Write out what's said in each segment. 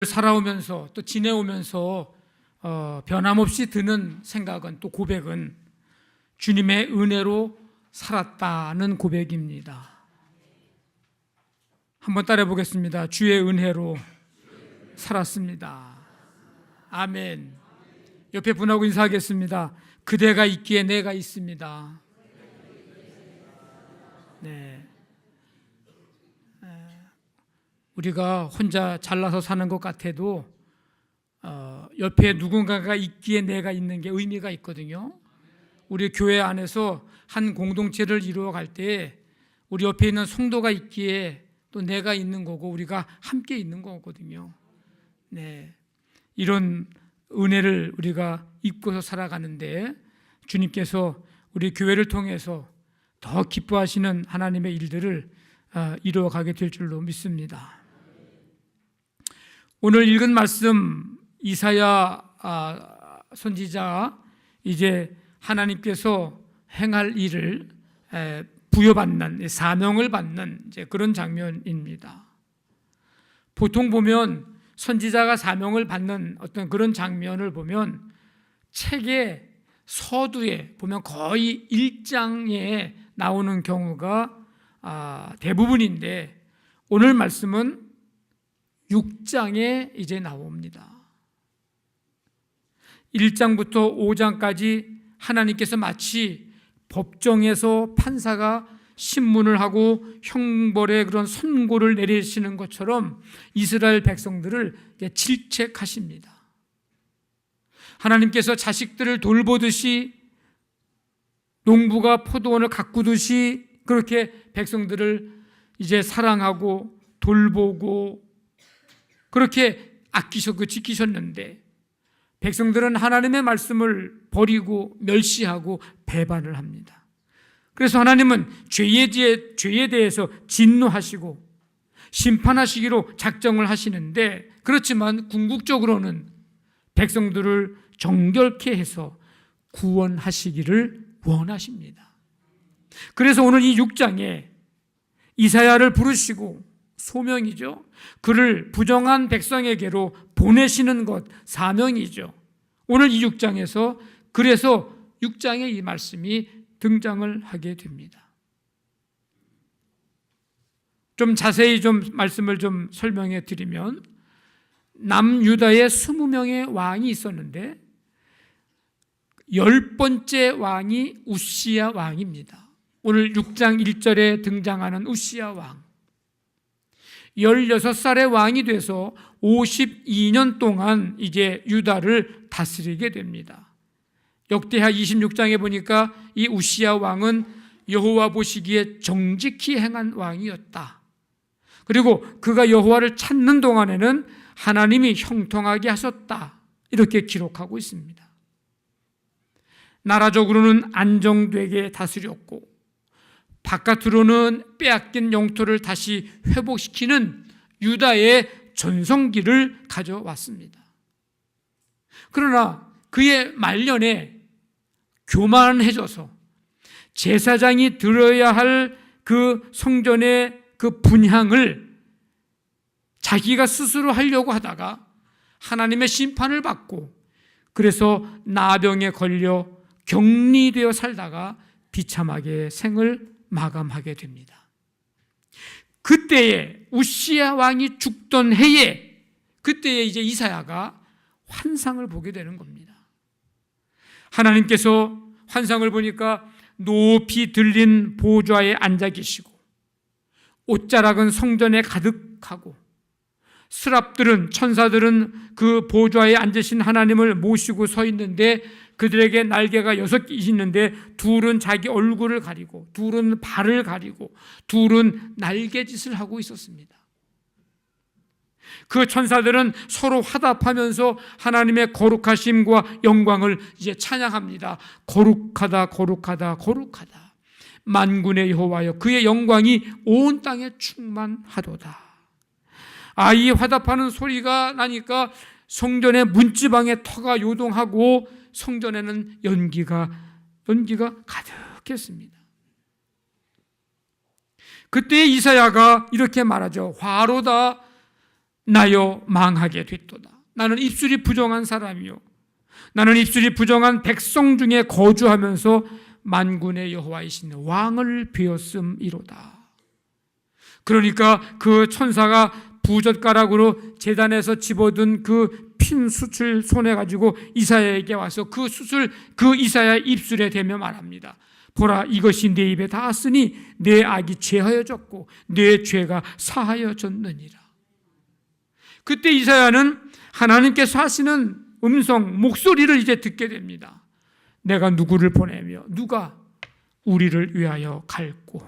살아오면서 또 지내오면서 변함없이 드는 생각은, 또 고백은 주님의 은혜로 살았다는 고백입니다. 한번 따라해 보겠습니다. 주의 은혜로 살았습니다. 아멘. 옆에 분하고 인사하겠습니다. 그대가 있기에 내가 있습니다. 네. 우리가 혼자 잘나서 사는 것 같아도 옆에 누군가가 있기에 내가 있는 게 의미가 있거든요. 우리 교회 안에서 한 공동체를 이루어갈 때 우리 옆에 있는 성도가 있기에 또 내가 있는 거고 우리가 함께 있는 거거든요. 네, 이런 은혜를 우리가 입고서 살아가는데 주님께서 우리 교회를 통해서 더 기뻐하시는 하나님의 일들을 이루어가게 될 줄로 믿습니다. 오늘 읽은 말씀 이사야 선지자 이제 하나님께서 행할 일을 부여받는, 사명을 받는 이제 그런 장면입니다. 보통 보면 선지자가 사명을 받는 어떤 그런 장면을 보면 책의 서두에 보면 거의 1장에 나오는 경우가 대부분인데 오늘 말씀은 6장에 이제 나옵니다. 1장부터 5장까지 하나님께서 마치 법정에서 판사가 신문을 하고 형벌의 그런 선고를 내리시는 것처럼 이스라엘 백성들을 질책하십니다. 하나님께서 자식들을 돌보듯이 농부가 포도원을 가꾸듯이 그렇게 백성들을 이제 사랑하고 돌보고 그렇게 아끼셨고 지키셨는데 백성들은 하나님의 말씀을 버리고 멸시하고 배반을 합니다. 그래서 하나님은 죄에 대해서 진노하시고 심판하시기로 작정을 하시는데 그렇지만 궁극적으로는 백성들을 정결케 해서 구원하시기를 원하십니다. 그래서 오늘 이 6장에 이사야를 부르시고 소명이죠. 그를 부정한 백성에게로 보내시는 것, 사명이죠. 오늘 이 6장에서 그래서 6장에 이 말씀이 등장을 하게 됩니다. 좀 자세히 좀 말씀을 좀 설명해 드리면 남유다에 20명의 왕이 있었는데 10번째 왕이 우시야 왕입니다. 오늘 6장 1절에 등장하는 우시야 왕. 16살의 왕이 돼서 52년 동안 이제 유다를 다스리게 됩니다. 역대하 26장에 보니까 이 우시야 왕은 여호와 보시기에 정직히 행한 왕이었다. 그리고 그가 여호와를 찾는 동안에는 하나님이 형통하게 하셨다. 이렇게 기록하고 있습니다. 나라적으로는 안정되게 다스렸고 바깥으로는 빼앗긴 영토를 다시 회복시키는 유다의 전성기를 가져왔습니다. 그러나 그의 말년에 교만해져서 제사장이 들어야 할 그 성전의 그 분향을 자기가 스스로 하려고 하다가 하나님의 심판을 받고 그래서 나병에 걸려 격리되어 살다가 비참하게 생을 마감하게 됩니다. 그때에 우시야 왕이 죽던 해에 그때에 이제 이사야가 환상을 보게 되는 겁니다. 하나님께서 환상을 보니까 높이 들린 보좌에 앉아 계시고 옷자락은 성전에 가득하고 스랍들은 천사들은 그 보좌에 앉으신 하나님을 모시고 서 있는데 그들에게 날개가 6개 있는데 둘은 자기 얼굴을 가리고 둘은 발을 가리고 둘은 날개짓을 하고 있었습니다. 그 천사들은 서로 화답하면서 하나님의 거룩하심과 영광을 이제 찬양합니다. 거룩하다 거룩하다 거룩하다 만군의 여호와여 그의 영광이 온 땅에 충만하도다. 이 화답하는 소리가 나니까 성전의 문지방에 터가 요동하고 성전에는 연기가 가득했습니다. 그때 이사야가 이렇게 말하죠. 화로다 나여 망하게 됐도다. 나는 입술이 부정한 사람이요, 나는 입술이 부정한 백성 중에 거주하면서 만군의 여호와이신 왕을 베었음이로다. 그러니까 그 천사가 부젓가락으로 제단에서 집어든 그 핀 숯을 손에 가지고 이사야에게 와서 그 숯을 그 이사야의 입술에 대며 말합니다. 보라, 이것이 내 입에 닿았으니 내 악이 제하여졌고 내 죄가 사하여졌느니라. 그때 이사야는 하나님께서 하시는 음성, 목소리를 이제 듣게 됩니다. 내가 누구를 보내며 누가 우리를 위하여 갈고.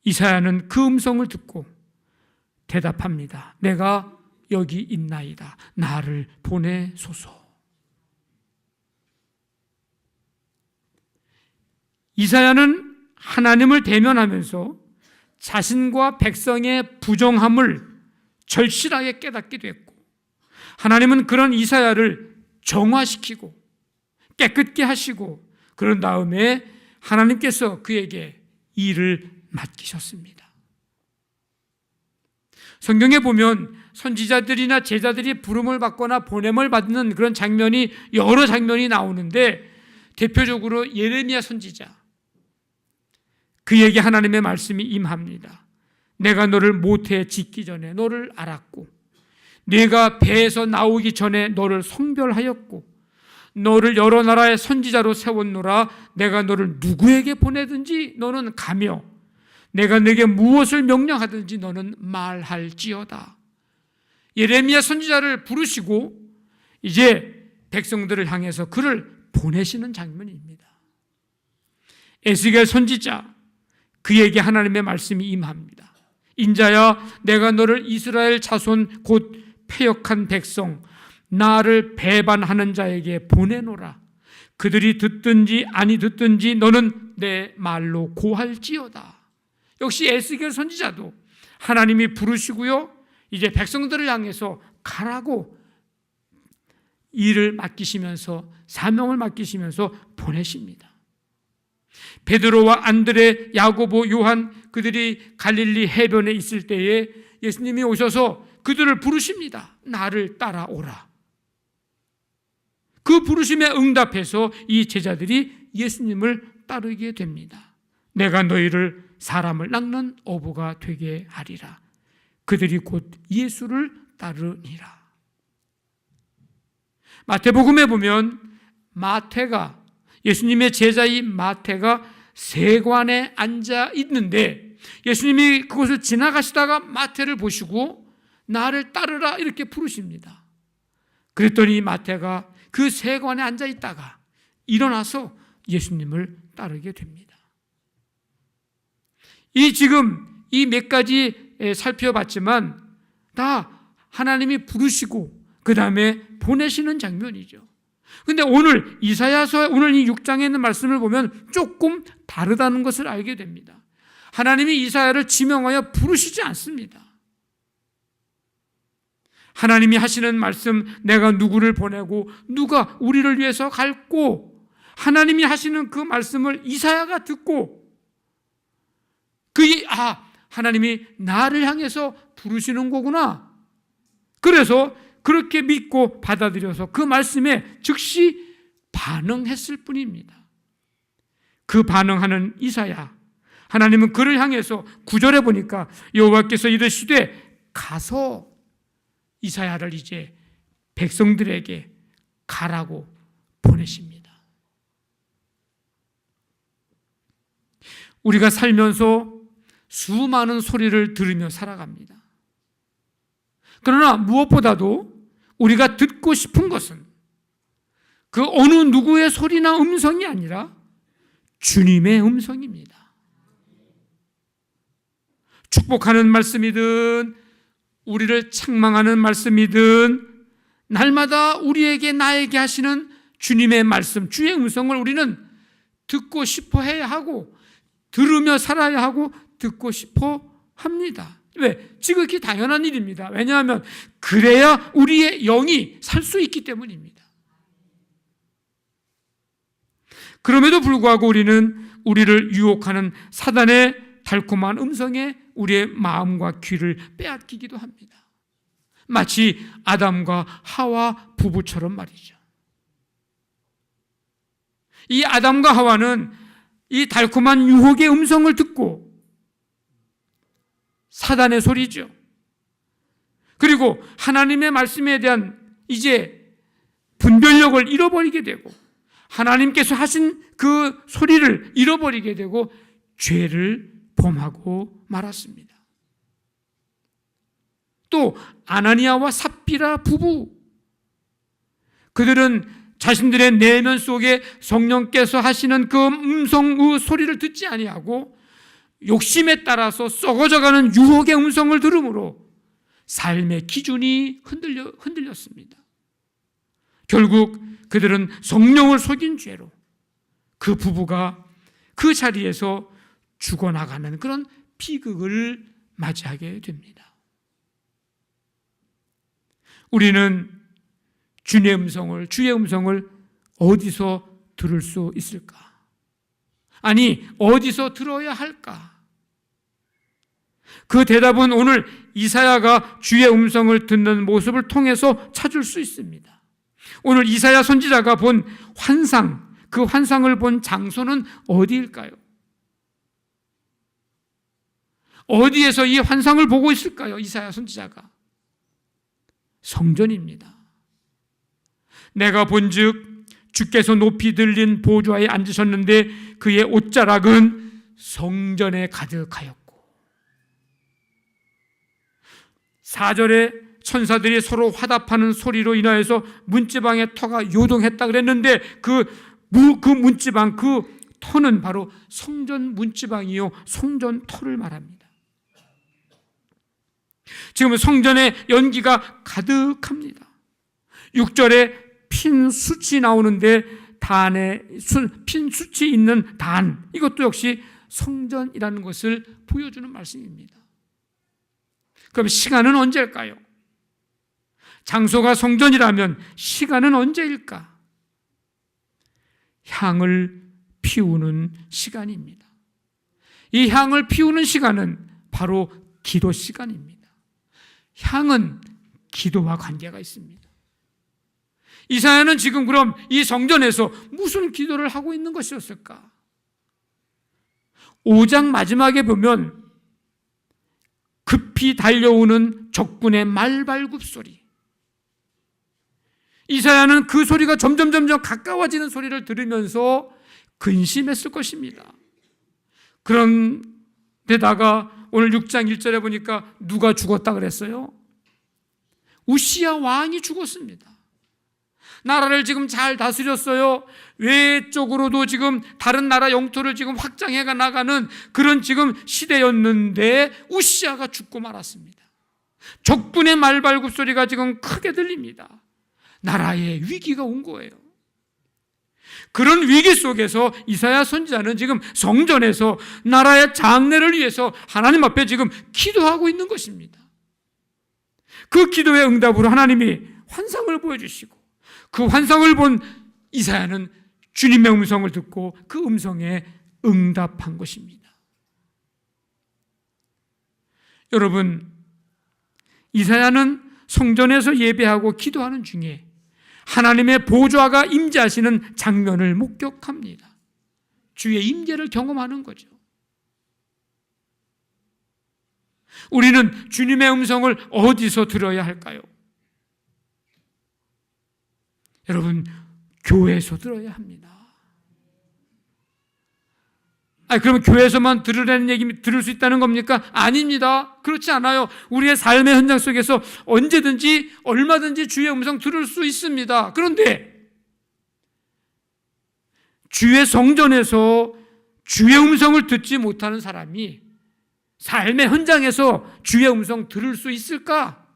이사야는 그 음성을 듣고 대답합니다. 내가 여기 있나이다. 나를 보내소서. 이사야는 하나님을 대면하면서 자신과 백성의 부정함을 절실하게 깨닫게 됐고, 하나님은 그런 이사야를 정화시키고 깨끗게 하시고, 그런 다음에 하나님께서 그에게 일을 맡기셨습니다. 성경에 보면 선지자들이나 제자들이 부름을 받거나 보냄을 받는 그런 장면이 여러 장면이 나오는데, 대표적으로 예레미야 선지자, 그에게 하나님의 말씀이 임합니다. 내가 너를 모태에 짓기 전에 너를 알았고, 네가 배에서 나오기 전에 너를 성별하였고, 너를 여러 나라의 선지자로 세웠노라. 내가 너를 누구에게 보내든지 너는 가며 내가 네게 무엇을 명령하든지 너는 말할지어다. 예레미야 선지자를 부르시고 이제 백성들을 향해서 그를 보내시는 장면입니다. 에스겔 선지자, 그에게 하나님의 말씀이 임합니다. 인자야, 내가 너를 이스라엘 자손 곧 패역한 백성, 나를 배반하는 자에게 보내노라. 그들이 듣든지 아니 듣든지 너는 내 말로 고할지어다. 역시 에스겔 선지자도 하나님이 부르시고요, 이제 백성들을 향해서 가라고 일을 맡기시면서, 사명을 맡기시면서 보내십니다. 베드로와 안드레, 야고보, 요한, 그들이 갈릴리 해변에 있을 때에 예수님이 오셔서 그들을 부르십니다. 나를 따라오라. 그 부르심에 응답해서 이 제자들이 예수님을 따르게 됩니다. 내가 너희를 사람을 낚는 어부가 되게 하리라. 그들이 곧 예수를 따르니라. 마태복음에 보면 마태가, 예수님의 제자인 마태가 세관에 앉아 있는데, 예수님이 그곳을 지나가시다가 마태를 보시고 나를 따르라 이렇게 부르십니다. 그랬더니 마태가 그 세관에 앉아 있다가 일어나서 예수님을 따르게 됩니다. 지금 이 몇 가지 살펴봤지만 다 하나님이 부르시고 그 다음에 보내시는 장면이죠. 근데 오늘 이사야서, 오늘 이 6장에 있는 말씀을 보면 조금 다르다는 것을 알게 됩니다. 하나님이 이사야를 지명하여 부르시지 않습니다. 하나님이 하시는 말씀, 내가 누구를 보내고 누가 우리를 위해서 갈고, 하나님이 하시는 그 말씀을 이사야가 듣고, 하나님이 나를 향해서 부르시는 거구나. 그래서 그렇게 믿고 받아들여서 그 말씀에 즉시 반응했을 뿐입니다. 그 반응하는 이사야, 하나님은 그를 향해서 9절에 보니까 여호와께서 이르시되 가서, 이사야를 이제 백성들에게 가라고 보내십니다. 우리가 살면서 수많은 소리를 들으며 살아갑니다. 그러나 무엇보다도 우리가 듣고 싶은 것은 그 어느 누구의 소리나 음성이 아니라 주님의 음성입니다. 축복하는 말씀이든 우리를 책망하는 말씀이든 날마다 우리에게, 나에게 하시는 주님의 말씀, 주의 음성을 우리는 듣고 싶어 해야 하고, 들으며 살아야 하고, 듣고 싶어 합니다. 왜? 지극히 당연한 일입니다. 왜냐하면 그래야 우리의 영이 살 수 있기 때문입니다. 그럼에도 불구하고 우리는 우리를 유혹하는 사단의 달콤한 음성에 우리의 마음과 귀를 빼앗기기도 합니다. 마치 아담과 하와 부부처럼 말이죠. 이 아담과 하와는 이 달콤한 유혹의 음성을 듣고 사단의 소리죠. 그리고 하나님의 말씀에 대한 이제 분별력을 잃어버리게 되고 하나님께서 하신 그 소리를 잃어버리게 되고 죄를 범하고 말았습니다. 또 아나니아와 삽비라 부부, 그들은 자신들의 내면 속에 성령께서 하시는 그 음성의 소리를 듣지 아니하고 욕심에 따라서 썩어져가는 유혹의 음성을 들음으로 삶의 기준이 흔들렸습니다. 결국 그들은 성령을 속인 죄로 그 부부가 그 자리에서 죽어나가는 그런 비극을 맞이하게 됩니다. 우리는 주의 음성을 어디서 들을 수 있을까? 아니, 어디서 들어야 할까? 그 대답은 오늘 이사야가 주의 음성을 듣는 모습을 통해서 찾을 수 있습니다. 오늘 이사야 선지자가 본 환상, 그 환상을 본 장소는 어디일까요? 어디에서 이 환상을 보고 있을까요? 이사야 선지자가 성전입니다. 내가 본즉 주께서 높이 들린 보좌에 앉으셨는데 그의 옷자락은 성전에 가득하였고, 4절에 천사들이 서로 화답하는 소리로 인하여서 문지방의 터가 요동했다 그랬는데 그 문지방, 그 터는 바로 성전 문지방이요 성전 터를 말합니다. 지금 성전에 연기가 가득합니다. 6절에 핀 숯이 나오는데 단에 핀 숯이 있는 단, 이것도 역시 성전이라는 것을 보여주는 말씀입니다. 그럼 시간은 언제일까요? 장소가 성전이라면 시간은 언제일까? 향을 피우는 시간입니다. 이 향을 피우는 시간은 바로 기도 시간입니다. 향은 기도와 관계가 있습니다. 이사야는 지금 그럼 이 성전에서 무슨 기도를 하고 있는 것이었을까? 5장 마지막에 보면 급히 달려오는 적군의 말발굽 소리, 이사야는 그 소리가 점점 가까워지는 소리를 들으면서 근심했을 것입니다. 그런데다가 오늘 6장 1절에 보니까 누가 죽었다 그랬어요? 우시야 왕이 죽었습니다. 나라를 지금 잘 다스렸어요. 외적으로도 지금 다른 나라 영토를 지금 확장해 나가는 그런 지금 시대였는데 우시야가 죽고 말았습니다. 적군의 말발굽 소리가 지금 크게 들립니다. 나라에 위기가 온 거예요. 그런 위기 속에서 이사야 선지자는 지금 성전에서 나라의 장래를 위해서 하나님 앞에 지금 기도하고 있는 것입니다. 그 기도의 응답으로 하나님이 환상을 보여주시고 그 환상을 본 이사야는 주님의 음성을 듣고 그 음성에 응답한 것입니다. 여러분, 이사야는 성전에서 예배하고 기도하는 중에 하나님의 보좌가 임재하시는 장면을 목격합니다. 주의 임재를 경험하는 거죠. 우리는 주님의 음성을 어디서 들어야 할까요? 여러분, 교회에서 들어야 합니다. 그러면 교회에서만 들으라는 얘기, 들을 수 있다는 겁니까? 아닙니다. 그렇지 않아요. 우리의 삶의 현장 속에서 언제든지 얼마든지 주의 음성 들을 수 있습니다. 그런데 주의 성전에서 주의 음성을 듣지 못하는 사람이 삶의 현장에서 주의 음성 들을 수 있을까?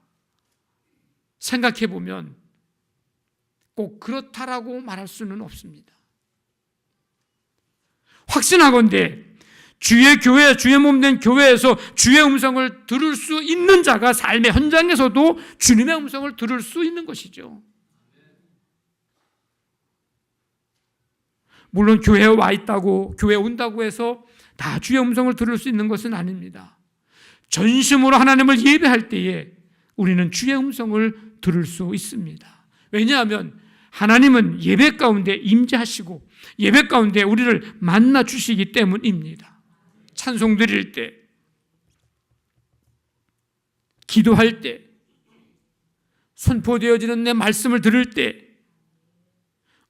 생각해 보면 꼭 그렇다라고 말할 수는 없습니다. 확신하건대 주의 교회, 주의 몸된 교회에서 주의 음성을 들을 수 있는 자가 삶의 현장에서도 주님의 음성을 들을 수 있는 것이죠. 물론 교회에 와 있다고, 교회에 온다고 해서 다 주의 음성을 들을 수 있는 것은 아닙니다. 전심으로 하나님을 예배할 때에 우리는 주의 음성을 들을 수 있습니다. 왜냐하면 하나님은 예배 가운데 임재하시고 예배 가운데 우리를 만나 주시기 때문입니다. 찬송 드릴 때, 기도할 때, 선포되어지는 내 말씀을 들을 때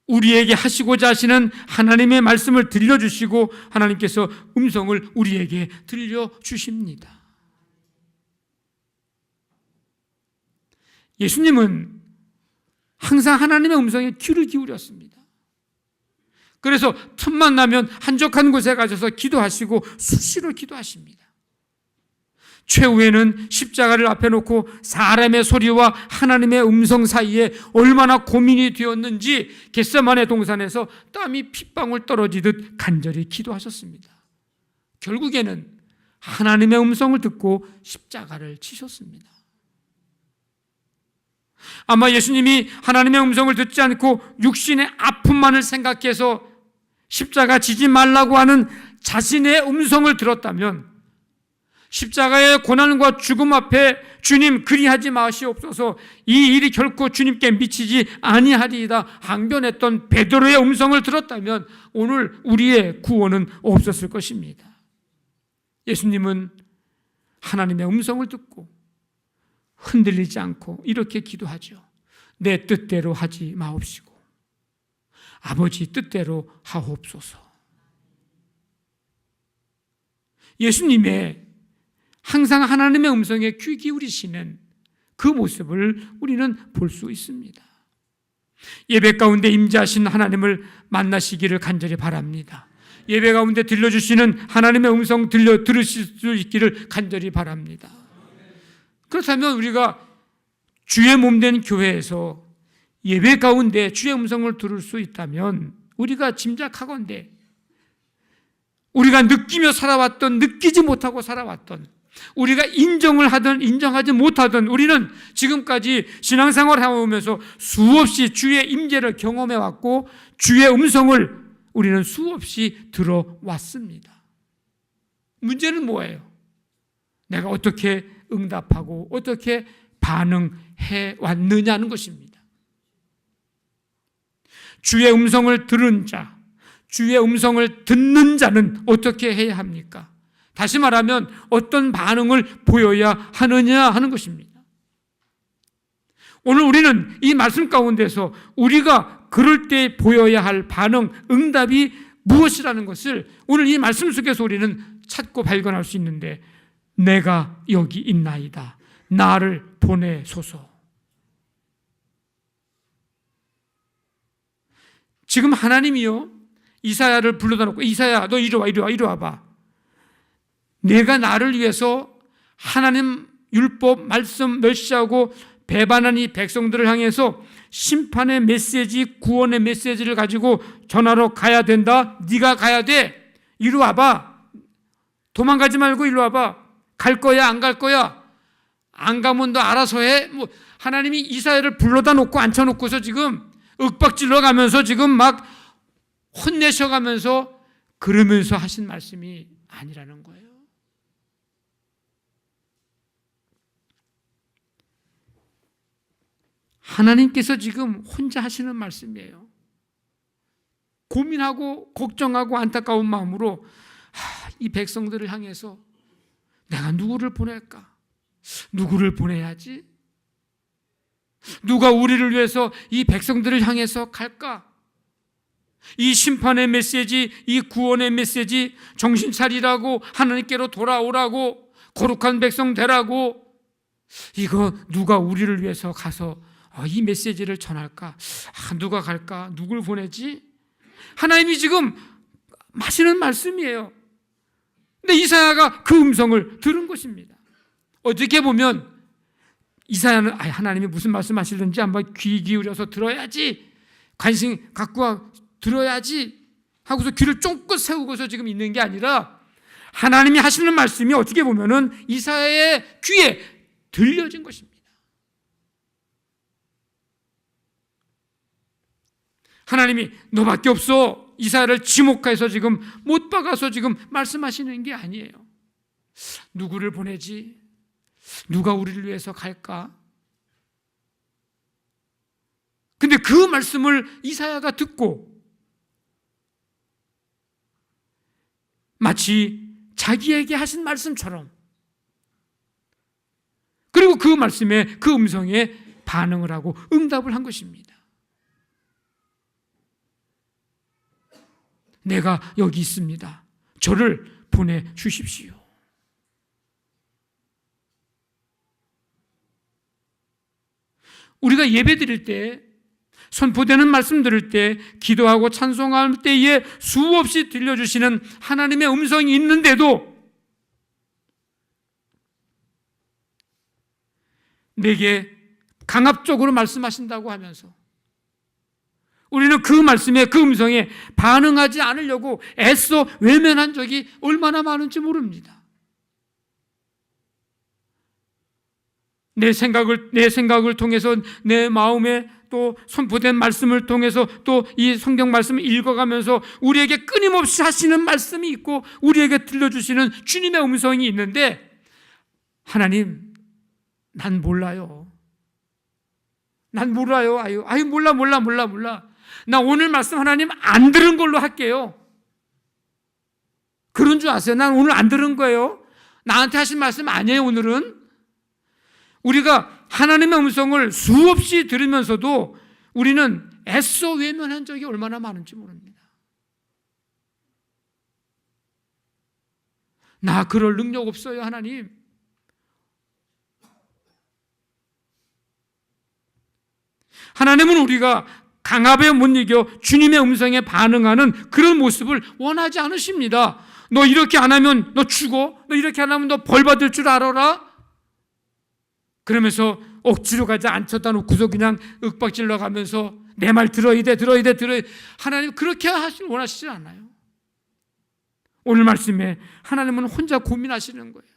우리에게 하시고자 하시는 하나님의 말씀을 들려주시고 하나님께서 음성을 우리에게 들려주십니다. 예수님은 항상 하나님의 음성에 귀를 기울였습니다. 그래서 틈만 나면 한적한 곳에 가셔서 기도하시고 수시로 기도하십니다. 최후에는 십자가를 앞에 놓고 사람의 소리와 하나님의 음성 사이에 얼마나 고민이 되었는지 겟세마네 동산에서 땀이 핏방울 떨어지듯 간절히 기도하셨습니다. 결국에는 하나님의 음성을 듣고 십자가를 치셨습니다. 아마 예수님이 하나님의 음성을 듣지 않고 육신의 아픔만을 생각해서 십자가 지지 말라고 하는 자신의 음성을 들었다면 십자가의 고난과 죽음 앞에 주님 그리하지 마시옵소서, 이 일이 결코 주님께 미치지 아니하리이다 항변했던 베드로의 음성을 들었다면 오늘 우리의 구원은 없었을 것입니다. 예수님은 하나님의 음성을 듣고 흔들리지 않고 이렇게 기도하죠. 내 뜻대로 하지 마옵시고 아버지 뜻대로 하옵소서. 예수님의 항상 하나님의 음성에 귀 기울이시는 그 모습을 우리는 볼 수 있습니다. 예배 가운데 임재하신 하나님을 만나시기를 간절히 바랍니다. 예배 가운데 들려주시는 하나님의 음성 들으실 수 있기를 간절히 바랍니다. 그렇다면 우리가 주의 몸된 교회에서 예배 가운데 주의 음성을 들을 수 있다면 우리가 짐작하건대 우리가 느끼며 살아왔던, 느끼지 못하고 살아왔던, 우리가 인정을 하든 인정하지 못하든 우리는 지금까지 신앙생활을 해오면서 수없이 주의 임재를 경험해왔고 주의 음성을 우리는 수없이 들어왔습니다. 문제는 뭐예요? 내가 어떻게 응답하고 어떻게 반응해 왔느냐는 것입니다. 주의 음성을 들은 자, 주의 음성을 듣는 자는 어떻게 해야 합니까? 다시 말하면 어떤 반응을 보여야 하느냐 하는 것입니다. 오늘 우리는 이 말씀 가운데서 우리가 그럴 때 보여야 할 반응, 응답이 무엇이라는 것을 오늘 이 말씀 속에서 우리는 찾고 발견할 수 있는데, 내가 여기 있나이다, 나를 보내소서. 지금 하나님이요 이사야를 불러다 놓고, 이사야 너 이리 와봐. 내가 나를 위해서 하나님 율법 말씀 멸시하고 배반한 이 백성들을 향해서 심판의 메시지, 구원의 메시지를 가지고 전하러 가야 된다. 네가 가야 돼. 이리 와봐. 도망가지 말고 이리 와봐. 갈 거야 안 갈 거야? 안 가면 너 알아서 해. 뭐 하나님이 이사야를 불러다 놓고 앉혀놓고서 지금 윽박질러 가면서 지금 막 혼내셔가면서 그러면서 하신 말씀이 아니라는 거예요. 하나님께서 지금 혼자 하시는 말씀이에요. 고민하고 걱정하고 안타까운 마음으로 이 백성들을 향해서 내가 누구를 보낼까? 누구를 보내야지? 누가 우리를 위해서 이 백성들을 향해서 갈까? 이 심판의 메시지, 이 구원의 메시지, 정신 차리라고, 하나님께로 돌아오라고, 거룩한 백성 되라고, 이거 누가 우리를 위해서 가서 이 메시지를 전할까? 누가 갈까? 누굴 보내지? 하나님이 지금 하시는 말씀이에요. 근데 이사야가 그 음성을 들은 것입니다. 어떻게 보면 이사야는 하나님이 무슨 말씀하시는지 한번 귀 기울여서 들어야지, 관심 갖고 들어야지 하고서 귀를 쫑긋 세우고서 지금 있는 게 아니라 하나님이 하시는 말씀이 어떻게 보면은 이사야의 귀에 들려진 것입니다. 하나님이 너밖에 없어, 이사야를 지목해서 지금 못 박아서 지금 말씀하시는 게 아니에요. 누구를 보내지? 누가 우리를 위해서 갈까? 근데 그 말씀을 이사야가 듣고 마치 자기에게 하신 말씀처럼, 그리고 그 말씀에, 그 음성에 반응을 하고 응답을 한 것입니다. 내가 여기 있습니다. 저를 보내주십시오. 우리가 예배 드릴 때, 선포되는 말씀 들을 때, 기도하고 찬송할 때에 수없이 들려주시는 하나님의 음성이 있는데도 내게 강압적으로 말씀하신다고 하면서 우리는 그 말씀에, 그 음성에 반응하지 않으려고 애써 외면한 적이 얼마나 많은지 모릅니다. 내 생각을 통해서, 내 마음에 또 선포된 말씀을 통해서, 또 이 성경 말씀을 읽어가면서 우리에게 끊임없이 하시는 말씀이 있고 우리에게 들려주시는 주님의 음성이 있는데, 하나님, 난 몰라요. 난 몰라요. 아유, 몰라. 나 오늘 말씀 하나님 안 들은 걸로 할게요. 그런 줄 아세요? 난 오늘 안 들은 거예요. 나한테 하신 말씀 아니에요, 오늘은. 우리가 하나님의 음성을 수없이 들으면서도 우리는 애써 외면한 적이 얼마나 많은지 모릅니다. 나 그럴 능력 없어요, 하나님. 하나님은 우리가 강압에 못 이겨 주님의 음성에 반응하는 그런 모습을 원하지 않으십니다. 너 이렇게 안 하면 너 죽어. 너 이렇게 안 하면 너 벌 받을 줄 알아라. 그러면서 억지로 가지 앉혔다 놓고서 그냥 윽박질러 가면서 내 말 들어야 돼. 하나님 그렇게 원하시지 않아요. 오늘 말씀에 하나님은 혼자 고민하시는 거예요.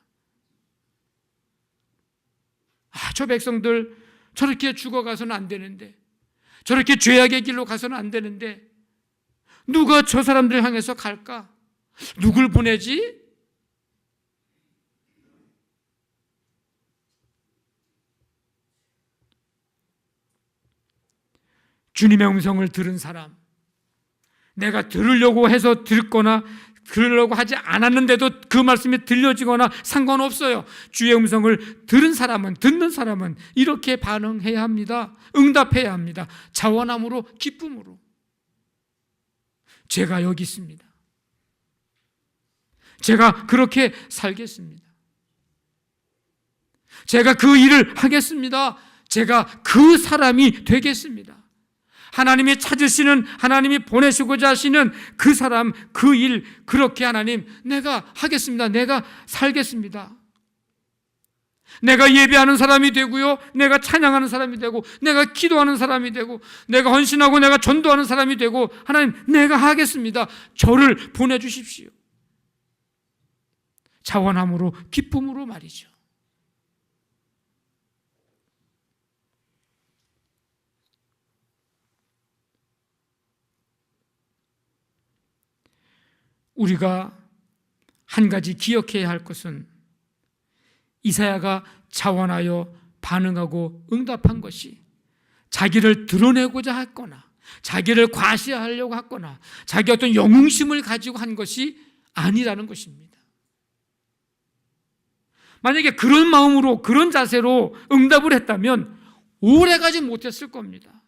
저 백성들 저렇게 죽어가서는 안 되는데, 저렇게 죄악의 길로 가서는 안 되는데 누가 저 사람들 향해서 갈까? 누굴 보내지? 주님의 음성을 들은 사람, 내가 들으려고 해서 듣거나 들으려고 하지 않았는데도 그 말씀이 들려지거나 상관없어요. 주의 음성을 들은 사람은, 듣는 사람은 이렇게 반응해야 합니다. 응답해야 합니다. 자원함으로, 기쁨으로. 제가 여기 있습니다. 제가 그렇게 살겠습니다. 제가 그 일을 하겠습니다. 제가 그 사람이 되겠습니다. 하나님이 찾으시는, 하나님이 보내시고자 하시는 그 사람, 그 일, 그렇게 하나님, 내가 하겠습니다. 내가 살겠습니다. 내가 예배하는 사람이 되고요, 내가 찬양하는 사람이 되고, 내가 기도하는 사람이 되고, 내가 헌신하고 내가 전도하는 사람이 되고, 하나님, 내가 하겠습니다. 저를 보내주십시오. 자원함으로, 기쁨으로 말이죠. 우리가 한 가지 기억해야 할 것은, 이사야가 자원하여 반응하고 응답한 것이 자기를 드러내고자 했거나 자기를 과시하려고 했거나 자기 어떤 영웅심을 가지고 한 것이 아니라는 것입니다. 만약에 그런 마음으로, 그런 자세로 응답을 했다면 오래가지 못했을 겁니다.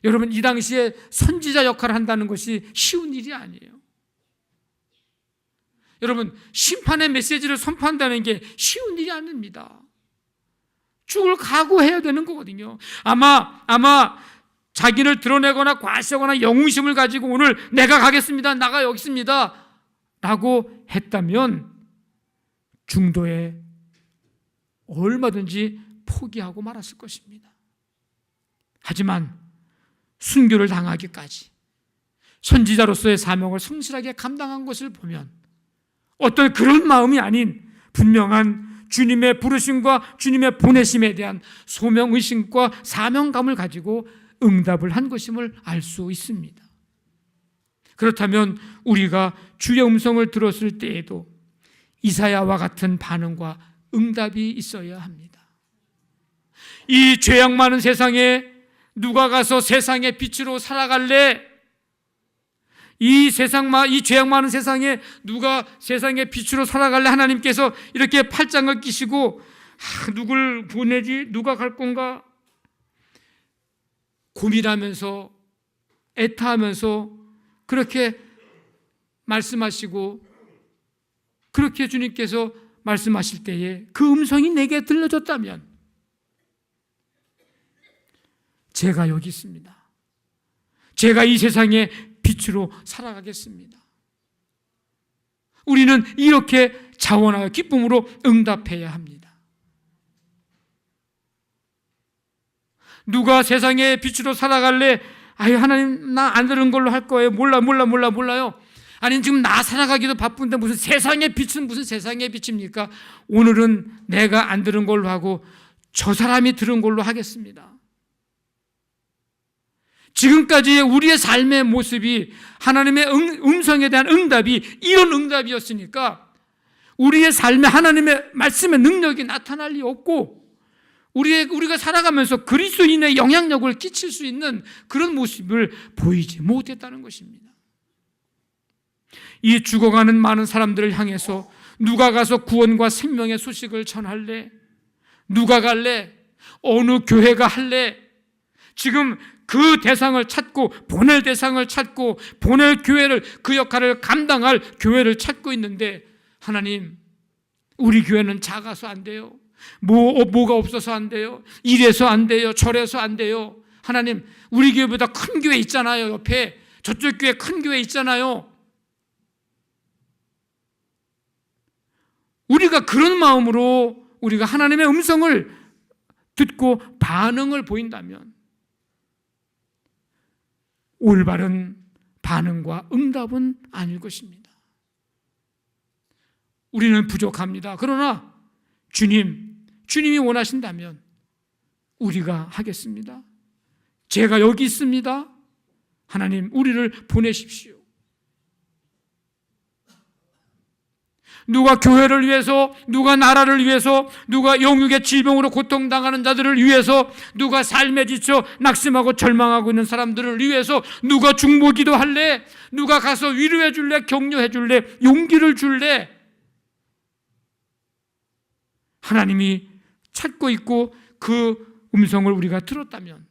여러분, 이 당시에 선지자 역할을 한다는 것이 쉬운 일이 아니에요. 여러분, 심판의 메시지를 선포한다는 게 쉬운 일이 아닙니다. 죽을 각오해야 되는 거거든요. 아마 자기를 드러내거나 과시하거나 영웅심을 가지고 오늘 내가 가겠습니다, 나가 여기 있습니다 라고 했다면 중도에 얼마든지 포기하고 말았을 것입니다. 하지만 순교를 당하기까지 선지자로서의 사명을 성실하게 감당한 것을 보면 어떤 그런 마음이 아닌 분명한 주님의 부르심과 주님의 보내심에 대한 소명의식과 사명감을 가지고 응답을 한 것임을 알 수 있습니다. 그렇다면 우리가 주의 음성을 들었을 때에도 이사야와 같은 반응과 응답이 있어야 합니다. 이 죄악 많은 세상에 누가 가서 세상의 빛으로 살아갈래? 이 죄악 많은 세상에 누가 세상의 빛으로 살아갈래? 하나님께서 이렇게 팔짱을 끼시고 누굴 보내지? 누가 갈 건가? 고민하면서 애타하면서 그렇게 말씀하시고, 그렇게 주님께서 말씀하실 때에 그 음성이 내게 들려졌다면 제가 여기 있습니다. 제가 이 세상의 빛으로 살아가겠습니다. 우리는 이렇게 자원하여 기쁨으로 응답해야 합니다. 누가 세상의 빛으로 살아갈래? 아유, 하나님 나 안 들은 걸로 할 거예요. 몰라요. 아니, 지금 나 살아가기도 바쁜데 무슨 세상의 빛은 무슨 세상의 빛입니까? 오늘은 내가 안 들은 걸로 하고 저 사람이 들은 걸로 하겠습니다. 지금까지의 우리의 삶의 모습이 하나님의 음성에 대한 응답이 이런 응답이었으니까 우리의 삶에 하나님의 말씀의 능력이 나타날 리 없고, 우리가 살아가면서 그리스도인의 영향력을 끼칠 수 있는 그런 모습을 보이지 못했다는 것입니다. 이 죽어가는 많은 사람들을 향해서 누가 가서 구원과 생명의 소식을 전할래? 누가 갈래? 어느 교회가 할래? 지금 그 대상을 찾고 보낼 대상을 찾고 보낼 교회를, 그 역할을 감당할 교회를 찾고 있는데, 하나님, 우리 교회는 작아서 안 돼요. 뭐가 없어서 안 돼요. 이래서 안 돼요. 저래서 안 돼요. 하나님, 우리 교회보다 큰 교회 있잖아요. 옆에 저쪽 교회 큰 교회 있잖아요. 우리가 그런 마음으로 우리가 하나님의 음성을 듣고 반응을 보인다면 올바른 반응과 응답은 아닐 것입니다. 우리는 부족합니다. 그러나 주님이 원하신다면 우리가 하겠습니다. 제가 여기 있습니다. 하나님, 우리를 보내십시오. 누가 교회를 위해서, 누가 나라를 위해서, 누가 영육의 질병으로 고통당하는 자들을 위해서, 누가 삶에 지쳐 낙심하고 절망하고 있는 사람들을 위해서 누가 중보기도 할래? 누가 가서 위로해 줄래? 격려해 줄래? 용기를 줄래? 하나님이 찾고 있고 그 음성을 우리가 들었다면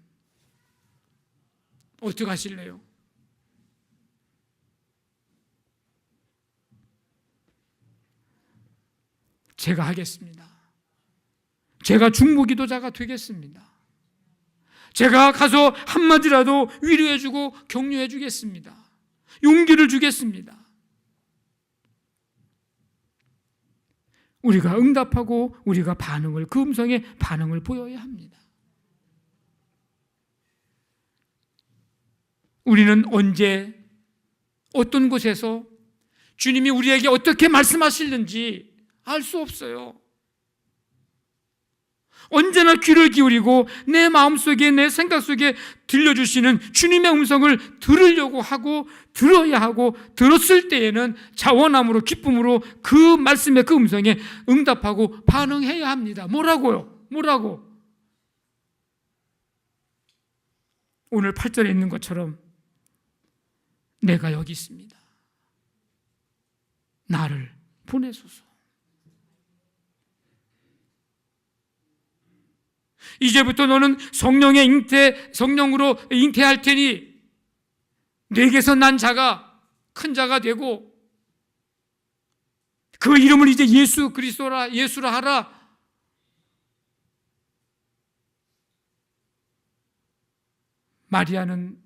어떻게 하실래요? 제가 하겠습니다. 제가 중보기도자가 되겠습니다. 제가 가서 한마디라도 위로해주고 격려해주겠습니다. 용기를 주겠습니다. 우리가 응답하고 우리가 그 음성에 반응을 보여야 합니다. 우리는 언제, 어떤 곳에서 주님이 우리에게 어떻게 말씀하시는지 알 수 없어요. 언제나 귀를 기울이고 내 마음속에, 내 생각 속에 들려주시는 주님의 음성을 들으려고 하고 들어야 하고, 들었을 때에는 자원함으로 기쁨으로 그 말씀의 그 음성에 응답하고 반응해야 합니다. 뭐라고요? 오늘 8절에 있는 것처럼 내가 여기 있습니다. 나를 보내소서. 이제부터 너는 성령으로 잉태할 테니 내게서 난 자가 큰 자가 되고 그 이름을 이제 예수라 하라. 마리아는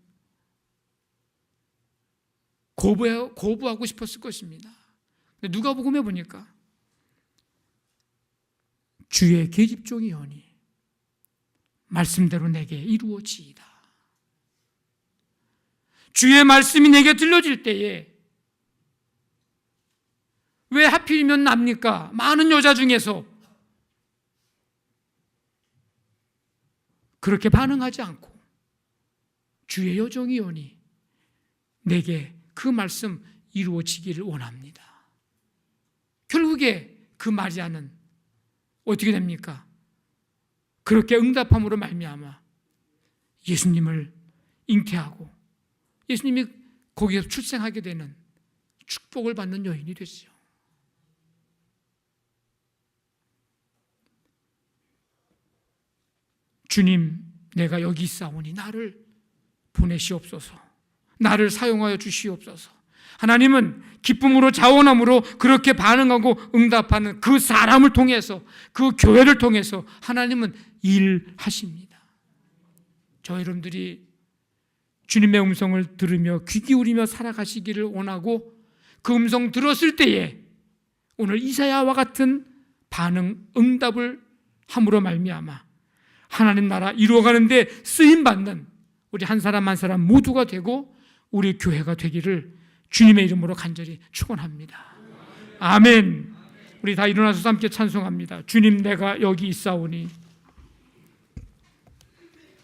거부하고 싶었을 것입니다. 누가복음에 보니까 주의 계집종이오니 말씀대로 내게 이루어지이다. 주의 말씀이 내게 들려질 때에 왜 하필이면 납니까? 많은 여자 중에서 그렇게 반응하지 않고 주의 여종이오니 내게 그 말씀 이루어지기를 원합니다. 결국에 그 마리아는 어떻게 됩니까? 그렇게 응답함으로 말미암아 예수님을 잉태하고 예수님이 거기에서 출생하게 되는 축복을 받는 여인이 됐어요. 주님, 내가 여기 있사오니 나를 보내시옵소서. 나를 사용하여 주시옵소서. 하나님은 기쁨으로 자원함으로 그렇게 반응하고 응답하는 그 사람을 통해서, 그 교회를 통해서 하나님은 일하십니다. 저 여러분들이 주님의 음성을 들으며 귀 기울이며 살아가시기를 원하고, 그 음성 들었을 때에 오늘 이사야와 같은 반응, 응답을 함으로 말미암아 하나님 나라 이루어가는데 쓰임받는 우리 한 사람 한 사람 모두가 되고 우리 교회가 되기를 주님의 이름으로 간절히 축원합니다. 아멘. 우리 다 일어나서 함께 찬송합니다. 주님, 내가 여기 있사오니